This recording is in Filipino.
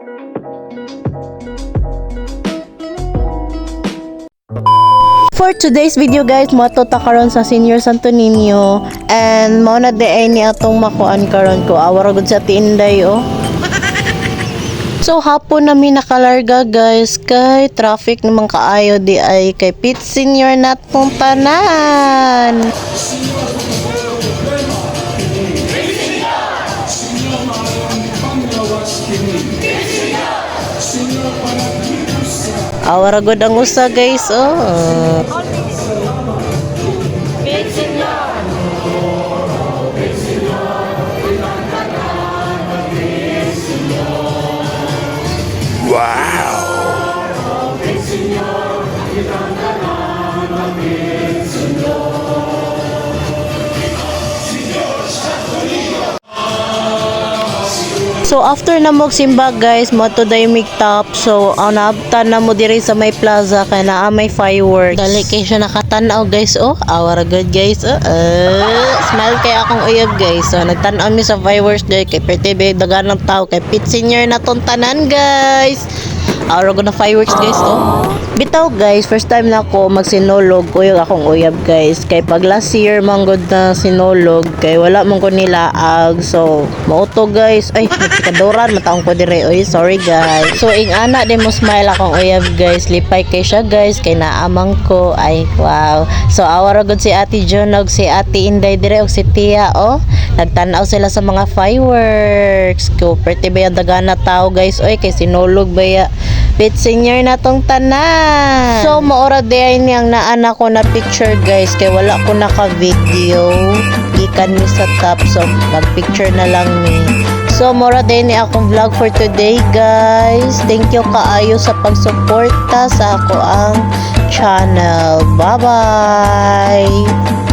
For today's video guys, matuta karon sa Senior Santo Niño and mao na di ay ni atong makuan karon ko awara gud sa tinday oh. So hapon na mi nakalarga guys kay traffic naman kaayo di ay kay Pit Senior natong tanan. Awara gud ang usa guys oh. So after na mo simba guys, mo to day make top. So ang naabtan na mo diri sa may plaza kay naa may fireworks. Dali kay siya nakatan-aw guys oh. Awara good guys oh. Smile kay akong uyab guys. So nagtan-aw mi sa fireworks guys kay pertibe dagan ng tao kay Pit Senior na tong tanan guys. Awara good na fireworks guys oh. Bitaw guys, first time na ako magsinolog kuyog akong uyab guys. Kay pag last year manggod na sinolog kay wala man ko nilaag. So mauto guys. Ay, kadoran mataong ko dire. Oy, sorry guys. So ing ana din mo smile akong uyab guys. Lipay kay siya guys kay naamang ko. Ay, wow. So awara gud si Ate Jonog, si Ate Inday dire og si Tia oh. Nagtan-aw sila sa mga fireworks. Ko perti ba dagan na tao guys. Oy, kay sinolog ba Pit Senior na tong tanan. So maora day niyang naana ko na picture guys kay wala ko naka-video. Gikan mi sa top so mag-picture na lang mi. So maora day ni akong vlog for today guys. Thank you kaayo sa pagsuporta sa ako ang channel. Bye bye.